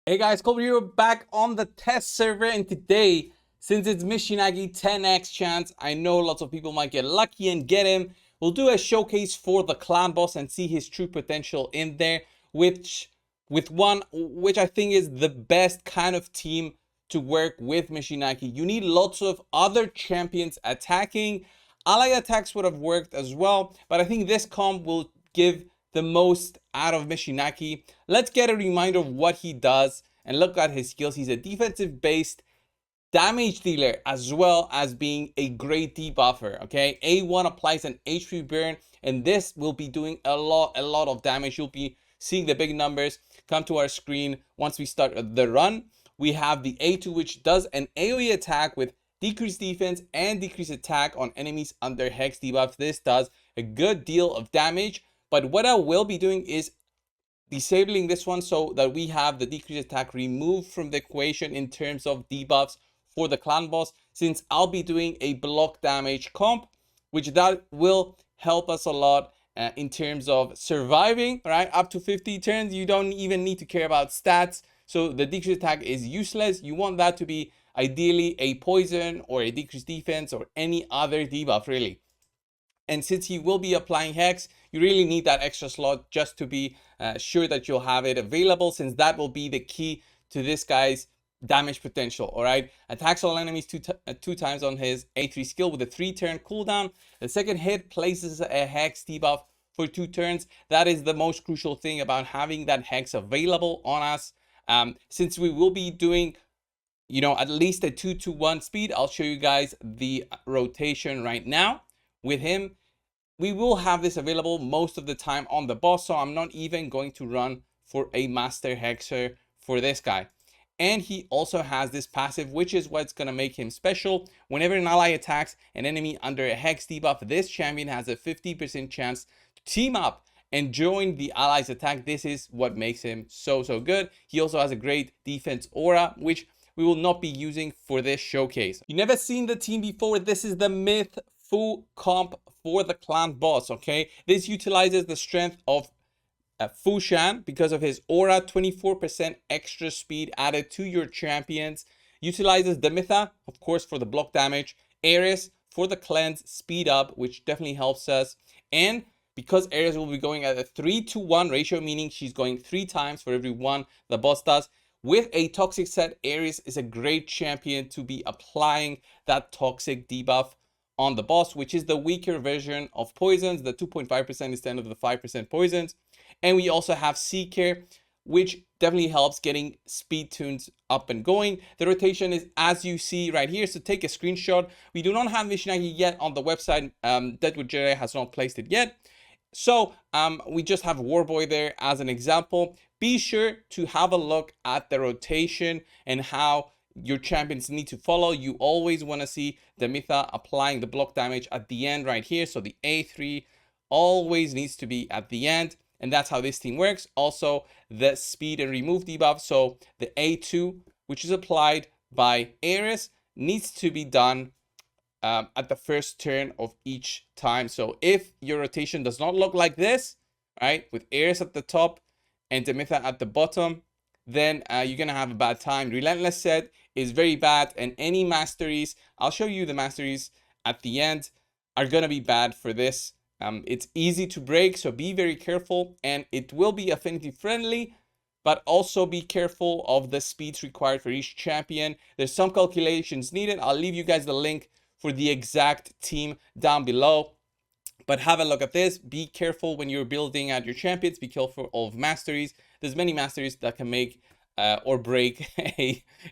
Hey guys, coldbrew here back on the test server, and today, since it's Michinaki 10x chance, I know lots of people might get lucky and get him. We'll do a showcase for the clan boss and see his true potential in there, which I think is the best kind of team to work with Michinaki. You need lots of other champions attacking. Ally attacks would have worked as well, but I think this comp will give the most out of Michinaki. Let's get a reminder of what he does and look at his skills. He's a defensive based damage dealer as well as being a great debuffer. Okay, A1 applies an HP burn, and this will be doing a lot of damage. You'll be seeing the big numbers come to our screen once we start the run. We have the A2, which does an AoE attack with decreased defense and decreased attack on enemies under hex debuff. This does a good deal of damage, but what I will be doing is disabling this one so that we have the decreased attack removed from the equation in terms of debuffs for the clan boss, since I'll be doing a block damage comp, which that will help us a lot in terms of surviving, right? Up to 50 turns, you don't even need to care about stats. So the decreased attack is useless. You want that to be ideally a poison or a decreased defense or any other debuff, really. And since he will be applying hex, you really need that extra slot just to be sure that you'll have it available, since that will be the key to this guy's damage potential. All right, attacks all enemies two times on his A3 skill with a 3-turn cooldown. The second hit places a hex debuff for 2 turns. That is the most crucial thing about having that hex available on us. Since we will be doing at least a 2-to-1 speed, I'll show you guys the rotation right now. With him, we will have this available most of the time on the boss, so I'm not even going to run for a master hexer for this guy. And he also has this passive, which is what's going to make him special. Whenever an ally attacks an enemy under a hex debuff, this champion has a 50% chance to team up and join the allies attack. This is what makes him so good. He also has a great defense aura, which we will not be using for this showcase. You never seen the team before. This is the Mythfu comp for the clan boss. Okay, this utilizes the strength of Fushan because of his aura, 24% extra speed added to your champions. Utilizes the Mytha, of course, for the block damage. Ares for the cleanse speed up, which definitely helps us. And because Ares will be going at a 3-to-1 ratio, meaning she's going 3 times for every one the boss does. With a toxic set, Ares is a great champion to be applying that toxic debuff on the boss, which is the weaker version of poisons. The 2.5% instead of the 5% poisons. And we also have Seeker, which definitely helps getting speed tunes up and going. The rotation is as you see right here, so take a screenshot. We do not have Michinaki yet on the website. Deadwood Jedi has not placed it yet. So we just have Warboy there as an example. Be sure to have a look at the rotation and how your champions need to follow. You always want to see the Mytha applying the block damage at the end right here. So the A3 always needs to be at the end. And that's how this team works. Also, the speed and remove debuff. So the A2, which is applied by Ares, needs to be done at the first turn of each time. So if your rotation does not look like this, right, with Ares at the top and Demitha at the bottom, then you're gonna have a bad time. Relentless set is very bad, and any masteries, I'll show you the masteries at the end, are gonna be bad for this. It's easy to break, so be very careful, and it will be affinity friendly, but also be careful of the speeds required for each champion. There's some calculations needed. I'll leave you guys the link for the exact team down below. But have a look at this. Be careful when you're building out your champions. Be careful of masteries. There's many masteries that can make or break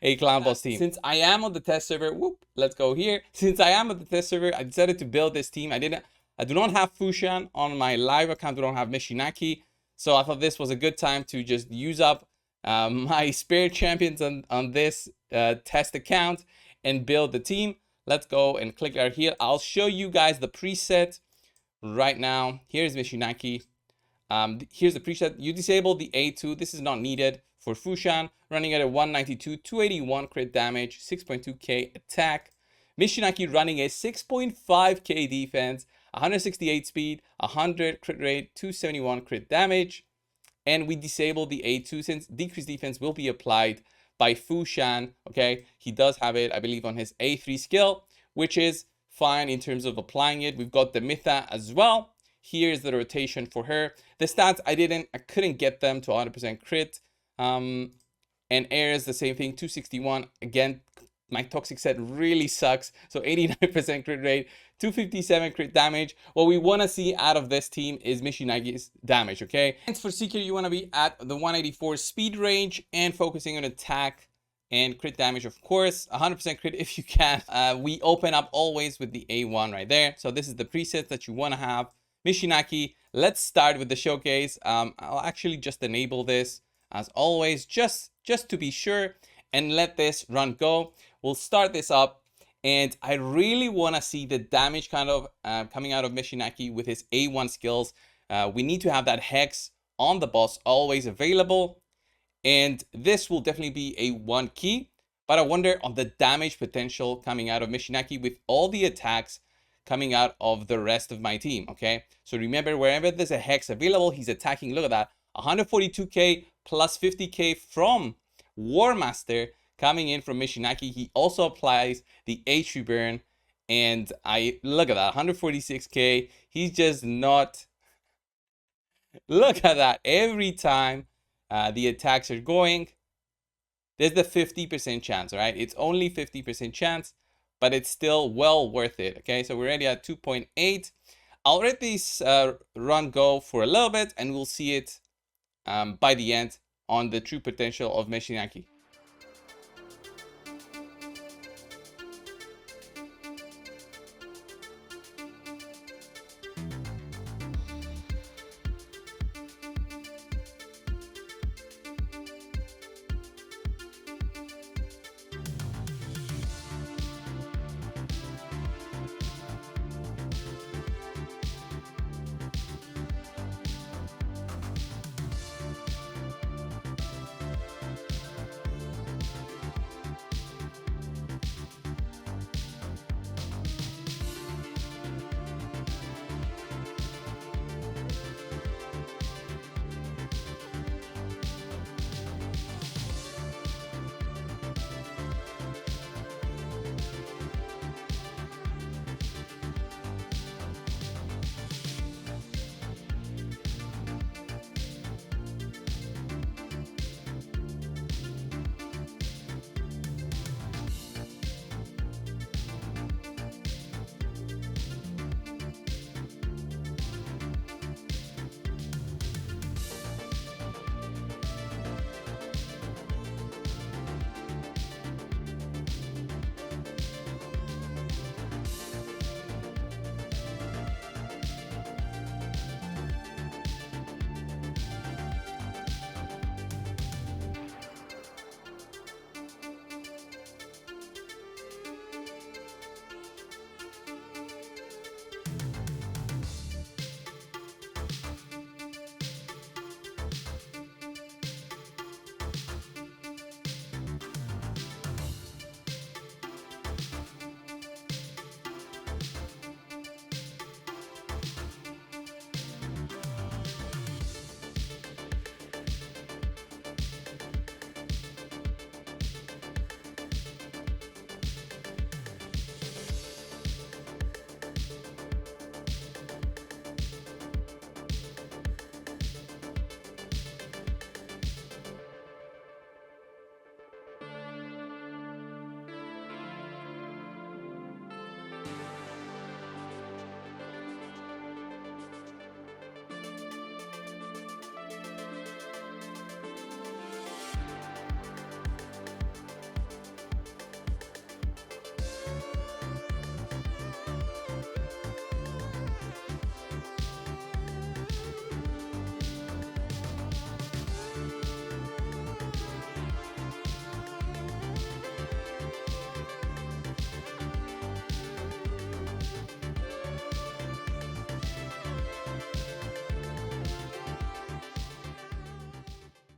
a clan boss team. Since I am on the test server, let's go here. Since I am on the test server, I decided to build this team. I do not have Fushan on my live account. I don't have Michinaki. So I thought this was a good time to just use up my spare champions on this test account and build the team. Let's go and click right here. I'll show you guys the preset right now. Here's Michinaki. Here's the preset. You disable the A2. This is not needed for Fushan. Running at a 192, 281 crit damage, 6.2k attack. Michinaki running a 6.5k defense, 168 speed, 100 crit rate, 271 crit damage. and we disable the A2 since decreased defense will be applied by Fushan. Okay, he does have it, I believe, on his A3 skill, which is fine in terms of applying it. We've got the Mytha as well. Here's the rotation for her. The stats I couldn't get them to 100% crit. And air is the same thing, 261. Again, my toxic set really sucks. So 89% crit rate, 257 crit damage. What we want to see out of this team is Michinagi's damage, okay? And for Seeker, you want to be at the 184 speed range and focusing on attack and crit damage, of course. 100% crit if you can. We open up always with the A1 right there. So this is the preset that you want to have. Michinaki, let's start with the showcase. I'll actually just enable this as always, just to be sure, and let this run go. We'll start this up, and I really want to see the damage kind of coming out of Michinaki with his A1 skills. We need to have that hex on the boss always available, and this will definitely be a one key. But I wonder on the damage potential coming out of Michinaki with all the attacks coming out of the rest of my team, okay? So remember, wherever there's a hex available, he's attacking. Look at that, 142k plus 50k from War Master coming in from Michinaki. He also applies the H3 burn, and I look at that, 146k. He's just not. Look at that. Every time the attacks are going, there's the 50% chance, right? It's only 50% chance, but it's still well worth it. Okay, so we're already at 2.8. I'll let this run go for a little bit, and we'll see it by the end on the true potential of Michinaki.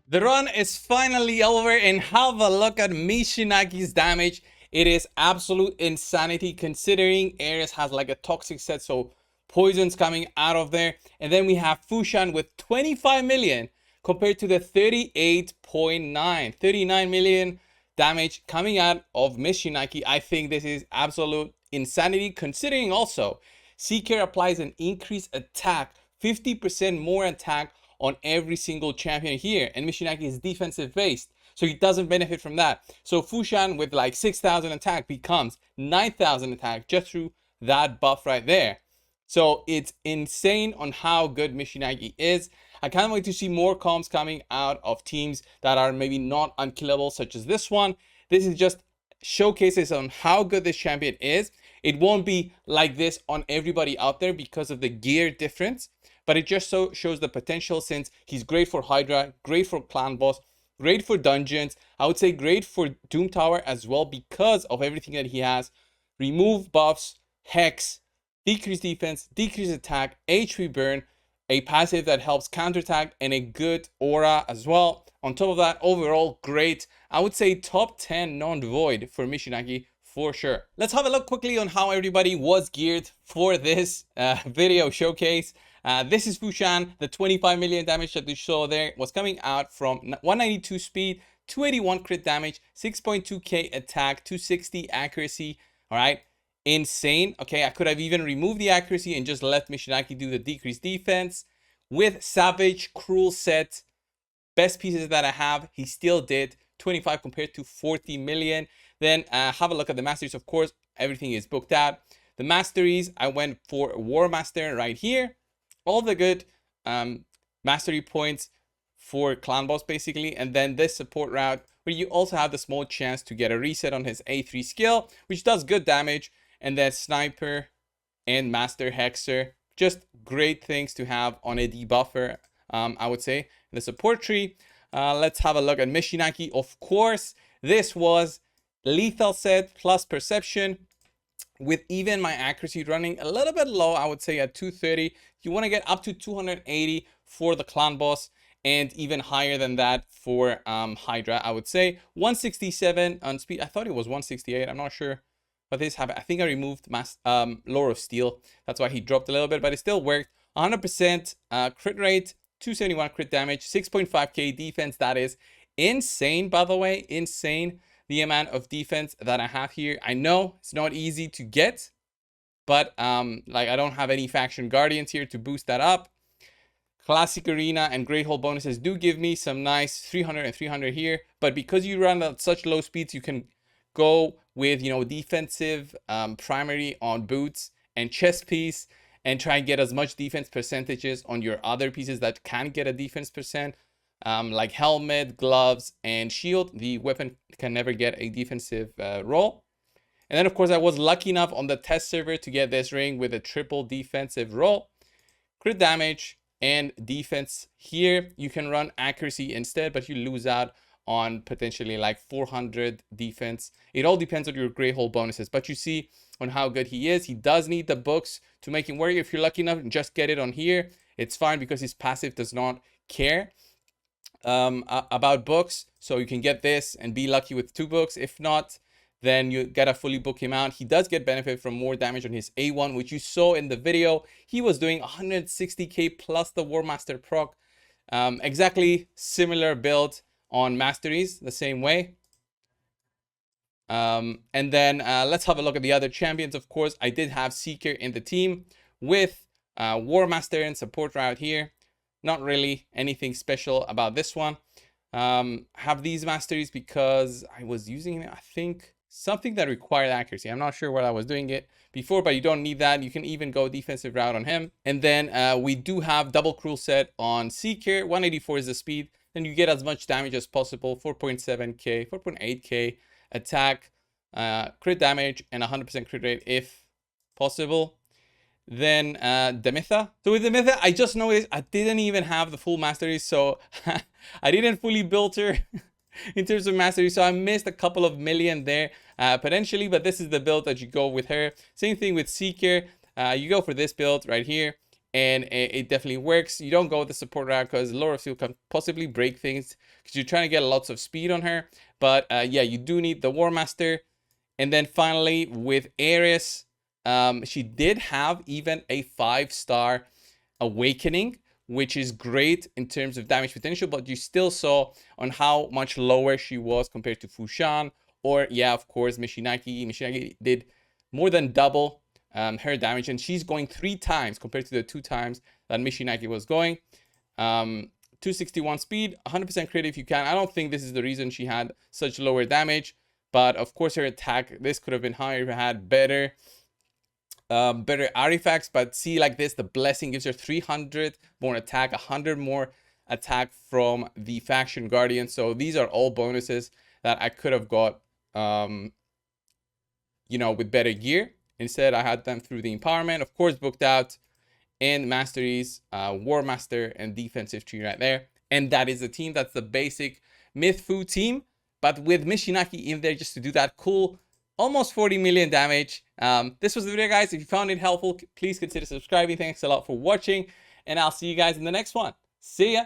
The run is finally over, and have a look at Michinaki's damage. It is absolute insanity considering Ares has like a toxic set, so poison's coming out of there. And then we have Fushan with 25 million compared to the 39 million damage coming out of Michinaki. I think this is absolute insanity, considering also Seeker applies an increased attack, 50% more attack on every single champion here, and Michinaki is defensive based, so he doesn't benefit from that. So Fushan with like 6,000 attack becomes 9,000 attack just through that buff right there. So it's insane on how good Michinaki is. I can't wait to see more comms coming out of teams that are maybe not unkillable, such as this one. This is just showcases on how good this champion is. It won't be like this on everybody out there because of the gear difference, but it just shows the potential, since he's great for Hydra, great for clan boss, great for dungeons. I would say great for Doom Tower as well because of everything that he has. Remove buffs, hex, decrease defense, decrease attack, HP burn, a passive that helps counterattack, and a good aura as well. On top of that, overall great. I would say top 10 non-void for Michinaki for sure. Let's have a look quickly on how everybody was geared for this video showcase. This is Fushan. The 25 million damage that you saw there was coming out from 192 speed, 281 crit damage, 6.2k attack, 260 accuracy. All right, insane. Okay, I could have even removed the accuracy and just let Michinaki do the decreased defense. With Savage, Cruel set, best pieces that I have, he still did 25 compared to 40 million. Then have a look at the Masteries. Of course, everything is booked out. The Masteries, I went for War Master right here. All the good mastery points for clan boss basically, and then this support route where you also have the small chance to get a reset on his A3 skill, which does good damage, and then sniper and master hexer, just great things to have on a debuffer. I would say the support tree. Let's have a look at Michinaki. Of course, this was lethal set plus perception, with even my accuracy running a little bit low. I would say at 230. You want to get up to 280 for the clan boss, and even higher than that for Hydra. I would say 167 on speed. I thought it was 168. I'm not sure what this happened. I think I removed Lore of Steel. That's why he dropped a little bit, but it still worked. 100% crit rate, 271 crit damage, 6.5k defense. That is insane, by the way. Insane, the amount of defense that I have here. I know it's not easy to get, but like I don't have any faction guardians here to boost that up. Classic arena and great hole bonuses do give me some nice 300 and 300 here, but because you run at such low speeds, you can go with, you know, defensive primary on boots and chest piece, and try and get as much defense percentages on your other pieces that can get a defense percent, like helmet, gloves, and shield. The weapon can never get a defensive roll. And then of course I was lucky enough on the test server to get this ring with a triple defensive roll, crit damage and defense. Here you can run accuracy instead, but you lose out on potentially like 400 defense. It all depends on your gray hole bonuses, but you see on how good he is. He does need the books to make him worry. If you're lucky enough, just get it on here. It's fine because his passive does not care about books, so you can get this and be lucky with 2 books. If not, then you gotta fully book him out. He does get benefit from more damage on his A1, which you saw in the video. He was doing 160k plus the War Master proc. Exactly similar build on Masteries, the same way. And then let's have a look at the other champions. Of course, I did have Seeker in the team with War Master and support route here. Not really anything special about this one. Have these Masteries because I was using, I think, something that required accuracy. I'm not sure what I was doing it before, but you don't need that. You can even go defensive route on him. And then we do have double cruel set on Seeker. 184 is the speed. Then you get as much damage as possible. 4.7k, 4.8k attack, crit damage, and 100% crit rate if possible. Then the Mytha. So with the Mytha, I just noticed I didn't even have the full Mastery, so I didn't fully build her in terms of Mastery, so I missed a couple of million there potentially, but this is the build that you go with her. Same thing with Seeker. You go for this build right here, and it definitely works. You don't go with the support route because Lore of Steel can possibly break things because you're trying to get lots of speed on her. But yeah, you do need the War Master. And then finally with Ares, she did have even a 5-star awakening, which is great in terms of damage potential, but you still saw on how much lower she was compared to Fushan, or yeah, of course, Michinaki. Michinaki did more than double her damage, and she's going 3 times compared to the 2 times that Michinaki was going. 261 speed, 100% crit if you can. I don't think this is the reason she had such lower damage, but of course her attack, this could have been higher if it had better artifacts. But see, like this, the blessing gives her 300 more attack, 100 more attack from the faction guardian. So these are all bonuses that I could have got you know, with better gear. Instead, I had them through the empowerment, of course, booked out in Masteries, War Master, and defensive tree right there. And that is the team. That's the basic Mythfu team, but with Michinaki in there just to do that cool, almost 40 million damage. This was the video, guys. If you found it helpful, please consider subscribing. Thanks a lot for watching, and I'll see you guys in the next one. See ya.